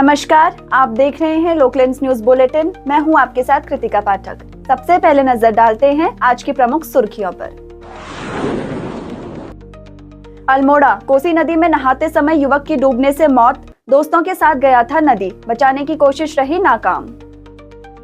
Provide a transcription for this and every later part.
नमस्कार, आप देख रहे हैं लोकलेंस न्यूज बुलेटिन। मैं हूं आपके साथ कृतिका पाठक। सबसे पहले नजर डालते हैं आज की प्रमुख सुर्खियों पर। अल्मोड़ा कोसी नदी में नहाते समय युवक की डूबने से मौत। दोस्तों के साथ गया था नदी, बचाने की कोशिश रही नाकाम।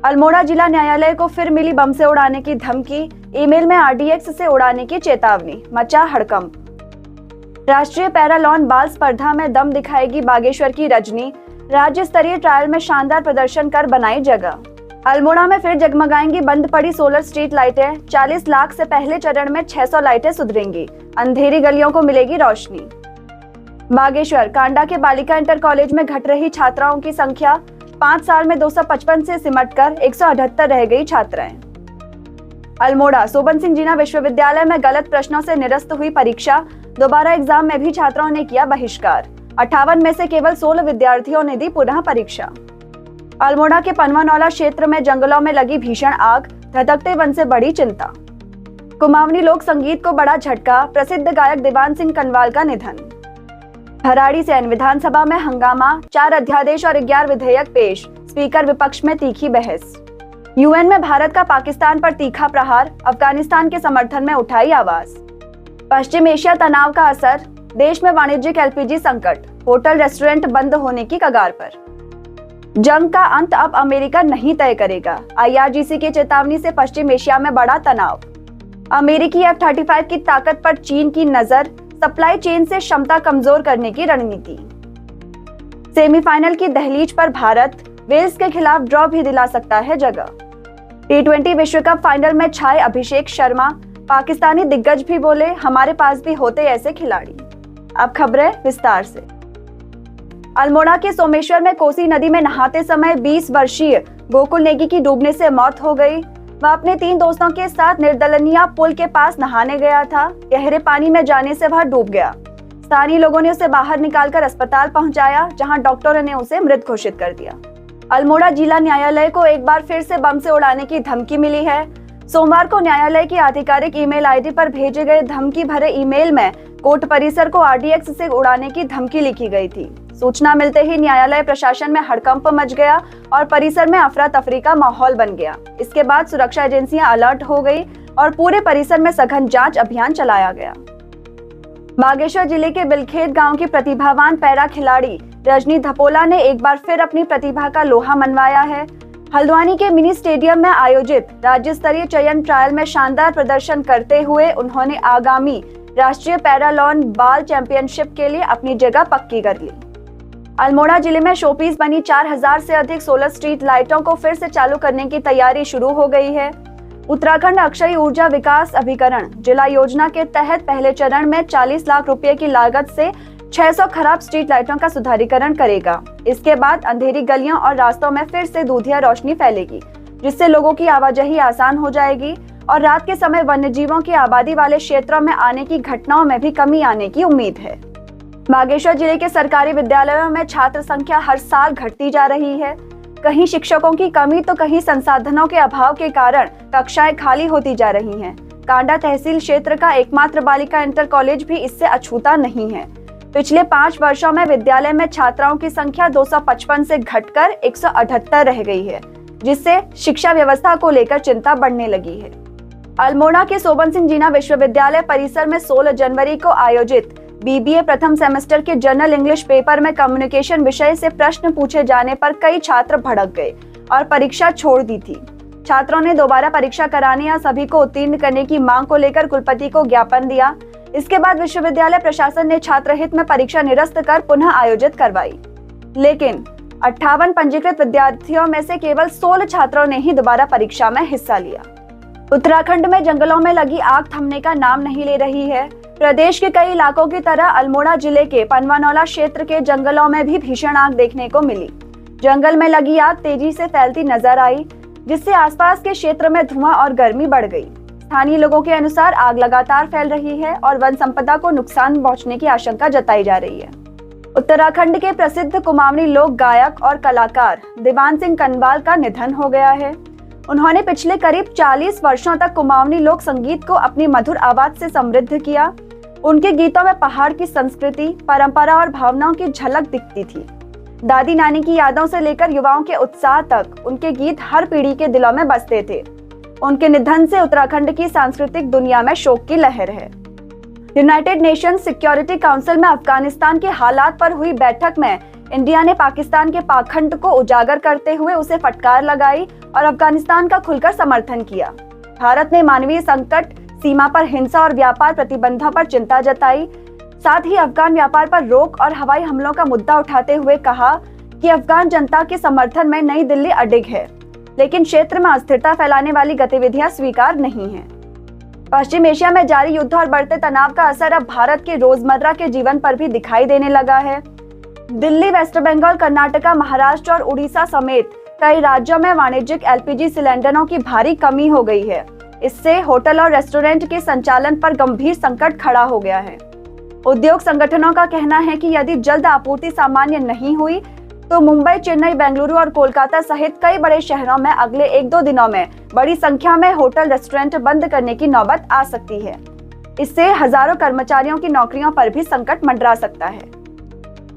अल्मोड़ा जिला न्यायालय को फिर मिली बम से उड़ाने की धमकी। ईमेल में RDX से उड़ाने की चेतावनी, मचा हड़कंप। राष्ट्रीय पैरालॉन बाल स्पर्धा में दम दिखाएगी बागेश्वर की रजनी। राज्य स्तरीय ट्रायल में शानदार प्रदर्शन कर बनाई जगह। अल्मोड़ा में फिर जगमगाएंगी बंद पड़ी सोलर स्ट्रीट लाइटें। 40 लाख से पहले चरण में 600 लाइटें सुधरेंगी, अंधेरी गलियों को मिलेगी रोशनी। बागेश्वर कांडा के बालिका इंटर कॉलेज में घट रही छात्राओं की संख्या। 5 साल में 255 से सिमटकर 178 रह गई छात्राएं। अल्मोड़ा सोबन सिंह जीना विश्वविद्यालय में गलत प्रश्नों से निरस्त हुई परीक्षा। दोबारा एग्जाम में भी छात्राओं ने किया बहिष्कार। 58 में से केवल 16 विद्यार्थियों ने दी पुनः परीक्षा। अल्मोड़ा के पनवानौला क्षेत्र में जंगलों में लगी भीषण आग। धधकते वन से बड़ी चिंता। कुमाऊनी लोक संगीत को बड़ा झटका। प्रसिद्ध गायक दीवान सिंह कनवाल का निधन। भराड़ीसैन विधानसभा में हंगामा। 4 अध्यादेश और 11 विधेयक पेश। स्पीकर विपक्ष में तीखी बहस। UN में भारत का पाकिस्तान पर तीखा प्रहार। अफगानिस्तान के समर्थन में उठाई आवाज। पश्चिम एशिया तनाव का असर। देश में वाणिज्यिक LPG संकट। होटल रेस्टोरेंट बंद होने की कगार पर। जंग का अंत अब अमेरिका नहीं तय करेगा। IRGC की चेतावनी से पश्चिम एशिया में बड़ा तनाव। अमेरिकी F-35 की ताकत पर चीन की नजर। सप्लाई चेन से क्षमता कमजोर करने की रणनीति। सेमीफाइनल की दहलीज पर भारत। वेल्स के खिलाफ ड्रॉ भी दिला सकता है जगह। T20 विश्व कप फाइनल में छाए अभिषेक शर्मा। पाकिस्तानी दिग्गज भी बोले, हमारे पास भी होते ऐसे खिलाड़ी। अब खबरें विस्तार से। अल्मोड़ा के सोमेश्वर में कोसी नदी में नहाते समय 20 वर्षीय गोकुल नेगी की डूबने से मौत हो गई। वह अपने 3 दोस्तों के साथ निर्दलनिया पुल के पास नहाने गया था। गहरे पानी में जाने से वह डूब गया। स्थानीय लोगों ने उसे बाहर निकालकर अस्पताल पहुंचाया, जहां डॉक्टरों ने उसे मृत घोषित कर दिया। अल्मोड़ा जिला न्यायालय को एक बार फिर से बम से उड़ाने की धमकी मिली है। सोमवार को न्यायालय की आधिकारिक ईमेल ID पर भेजे गए धमकी भरे ईमेल में कोर्ट परिसर को RDX से उड़ाने की धमकी लिखी गई थी। सूचना मिलते ही न्यायालय प्रशासन में हड़कंप मच गया और परिसर में अफरा तफरी का माहौल बन गया। इसके बाद सुरक्षा एजेंसियां अलर्ट हो गई और पूरे परिसर में सघन जांच अभियान चलाया गया। बागेश्वर जिले के बिलखेत गांव की प्रतिभावान पैरा खिलाड़ी रजनी धपोला ने एक बार फिर अपनी प्रतिभा का लोहा मनवाया है। हल्द्वानी के मिनी स्टेडियम में आयोजित राज्य स्तरीय चयन ट्रायल में शानदार प्रदर्शन करते हुए उन्होंने आगामी राष्ट्रीय पैरालॉन बाल चैंपियनशिप के लिए अपनी जगह पक्की कर ली। अल्मोड़ा जिले में शोपीस बनी 4000 से अधिक सोलर स्ट्रीट लाइटों को फिर से चालू करने की तैयारी शुरू हो गई है। उत्तराखंड अक्षय ऊर्जा विकास अभिकरण जिला योजना के तहत पहले चरण में 40 लाख रुपए की लागत से 600 खराब स्ट्रीट लाइटों का सुधारीकरण करेगा। इसके बाद अंधेरी गलियों और रास्तों में फिर से दूधिया रोशनी फैलेगी, जिससे लोगों की आवाजाही आसान हो जाएगी और रात के समय वन्यजीवों की आबादी वाले क्षेत्रों में आने की घटनाओं में भी कमी आने की उम्मीद है। बागेश्वर जिले के सरकारी विद्यालयों में छात्र संख्या हर साल घटती जा रही है। कहीं शिक्षकों की कमी तो कहीं संसाधनों के अभाव के कारण कक्षाएं खाली होती जा रही हैं। कांडा तहसील क्षेत्र का एकमात्र बालिका इंटर कॉलेज भी इससे अछूता नहीं है। पिछले 5 वर्षों में विद्यालय में छात्राओं की संख्या 255 से घटकर 178 रह गई है, जिससे शिक्षा व्यवस्था को लेकर चिंता बढ़ने लगी है। अल्मोड़ा के सोबन सिंह जीना विश्वविद्यालय परिसर में 16 जनवरी को आयोजित BBA प्रथम सेमेस्टर के जनरल इंग्लिश पेपर में कम्युनिकेशन विषय से प्रश्न पूछे जाने पर कई छात्र भड़क गए और परीक्षा छोड़ दी थी। छात्रों ने दोबारा परीक्षा कराने या सभी को उत्तीर्ण करने की मांग को लेकर कुलपति को ज्ञापन दिया। इसके बाद विश्वविद्यालय प्रशासन ने छात्र हित में परीक्षा निरस्त कर पुनः आयोजित करवाई, लेकिन 58 पंजीकृत विद्यार्थियों में से केवल 16 छात्रों ने ही दोबारा परीक्षा में हिस्सा लिया। उत्तराखंड में जंगलों में लगी आग थमने का नाम नहीं ले रही है। प्रदेश के कई इलाकों की तरह अल्मोड़ा जिले के पनवानौला क्षेत्र के जंगलों में भी भीषण आग देखने को मिली। जंगल में लगी आग तेजी से फैलती नजर आई, जिससे आसपास के क्षेत्र में धुआं और गर्मी बढ़ गई। स्थानीय लोगों के अनुसार आग लगातार फैल रही है और वन संपदा को नुकसान पहुंचने की आशंका जताई जा रही है। उत्तराखंड के प्रसिद्ध कुमाऊनी लोक गायक और कलाकार दीवान सिंह कनवाल का निधन हो गया है। उन्होंने पिछले करीब 40 वर्षों तक कुमाऊनी लोक संगीत को अपनी मधुर आवाज से समृद्ध किया। उनके गीतों में पहाड़ की संस्कृति, परंपरा और भावनाओं की झलक दिखती थी। दादी नानी की यादों से लेकर युवाओं के उत्साह तक उनके गीत हर पीढ़ी के दिलों में बसते थे। उनके निधन से उत्तराखंड की सांस्कृतिक दुनिया में शोक की लहर है। यूनाइटेड नेशंस सिक्योरिटी काउंसिल में अफगानिस्तान के हालात पर हुई बैठक में इंडिया ने पाकिस्तान के पाखंड को उजागर करते हुए उसे फटकार लगाई और अफगानिस्तान का खुलकर समर्थन किया। भारत ने मानवीय संकट, सीमा पर हिंसा और व्यापार प्रतिबंधों पर चिंता जताई। साथ ही अफगान व्यापार पर रोक और हवाई हमलों का मुद्दा उठाते हुए कहा कि अफगान जनता के समर्थन में नई दिल्ली अडिग है, लेकिन क्षेत्र में अस्थिरता फैलाने वाली गतिविधियां स्वीकार नहीं हैं। पश्चिम एशिया में जारी युद्ध और बढ़ते तनाव का असर अब भारत के रोजमर्रा के जीवन पर भी दिखाई देने लगा है। दिल्ली, वेस्ट बंगाल, कर्नाटका, महाराष्ट्र और उड़ीसा समेत कई राज्यों में वाणिज्यिक एलपीजी सिलेंडरों की भारी कमी हो गई है। इससे होटल और रेस्टोरेंट के संचालन पर गंभीर संकट खड़ा हो गया है। उद्योग संगठनों का कहना है कि यदि जल्द आपूर्ति सामान्य नहीं हुई तो मुंबई, चेन्नई, बेंगलुरु और कोलकाता सहित कई बड़े शहरों में अगले 1-2 दिनों में बड़ी संख्या में होटल, रेस्टोरेंट बंद करने की नौबत आ सकती है। इससे हजारों कर्मचारियों की नौकरियों पर भी संकट मंडरा सकता है।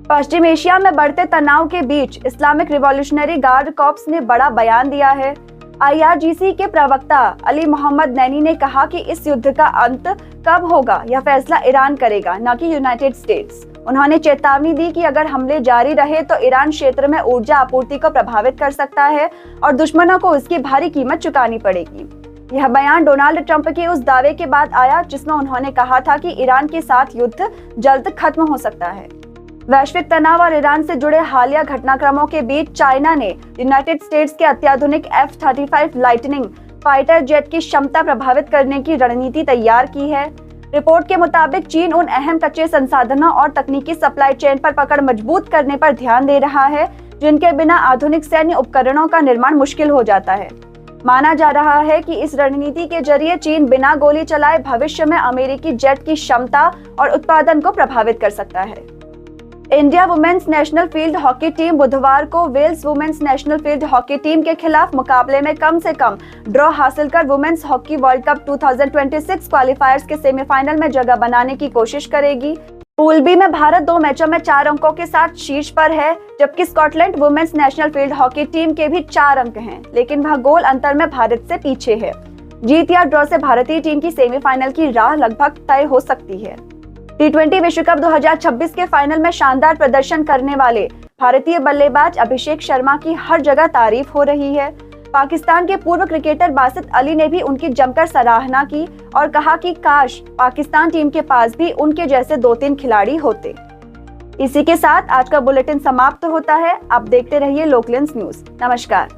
पश्चिम एशिया में बढ़ते तनाव के बीच इस्लामिक रिवॉल्यूशनरी गार्ड कॉर्प्स ने बड़ा बयान दिया है। IRGC के प्रवक्ता अली मोहम्मद नैनी ने कहा कि इस युद्ध का अंत कब होगा यह फैसला ईरान करेगा, न कि यूनाइटेड स्टेट्स। उन्होंने चेतावनी दी कि अगर हमले जारी रहे तो ईरान क्षेत्र में ऊर्जा आपूर्ति को प्रभावित कर सकता है और दुश्मनों को इसकी भारी कीमत चुकानी पड़ेगी। यह बयान डोनाल्ड ट्रंप के उस दावे के बाद आया जिसमें उन्होंने कहा था कि ईरान के साथ युद्ध जल्द खत्म हो सकता है। वैश्विक तनाव और ईरान से जुड़े हालिया घटनाक्रमों के बीच चाइना ने यूनाइटेड स्टेट्स के अत्याधुनिक F-35 लाइटनिंग फाइटर जेट की क्षमता प्रभावित करने की रणनीति तैयार की है। रिपोर्ट के मुताबिक चीन उन अहम कच्चे संसाधनों और तकनीकी सप्लाई चेन पर पकड़ मजबूत करने पर ध्यान दे रहा है जिनके बिना आधुनिक सैन्य उपकरणों का निर्माण मुश्किल हो जाता है। माना जा रहा है कि इस रणनीति के जरिए चीन बिना गोली चलाए भविष्य में अमेरिकी जेट की क्षमता और उत्पादन को प्रभावित कर सकता है। India women's national field hockey team बुधवार को Wales women's national field hockey team के खिलाफ मुकाबले में कम से कम ड्रॉ हासिल कर women's hockey world cup 2026 qualifiers के सेमीफाइनल में जगह बनाने की कोशिश करेगी। पूल बी में भारत 2 मैचों में 4 अंकों के साथ शीर्ष पर है, जबकि Scotland women's national field hockey team के भी 4 अंक हैं, लेकिन वह गोल अंतर में भारत से पीछे है। जीत या ड्रॉ से भारतीय टीम की सेमीफाइनल की राह लगभग तय हो सकती है। T20 विश्व कप 2026 के फाइनल में शानदार प्रदर्शन करने वाले भारतीय बल्लेबाज अभिषेक शर्मा की हर जगह तारीफ हो रही है। पाकिस्तान के पूर्व क्रिकेटर बासित अली ने भी उनकी जमकर सराहना की और कहा कि काश पाकिस्तान टीम के पास भी उनके जैसे 2-3 खिलाड़ी होते। इसी के साथ आज का बुलेटिन समाप्त होता है। आप देखते रहिए लोकलेंस न्यूज। नमस्कार।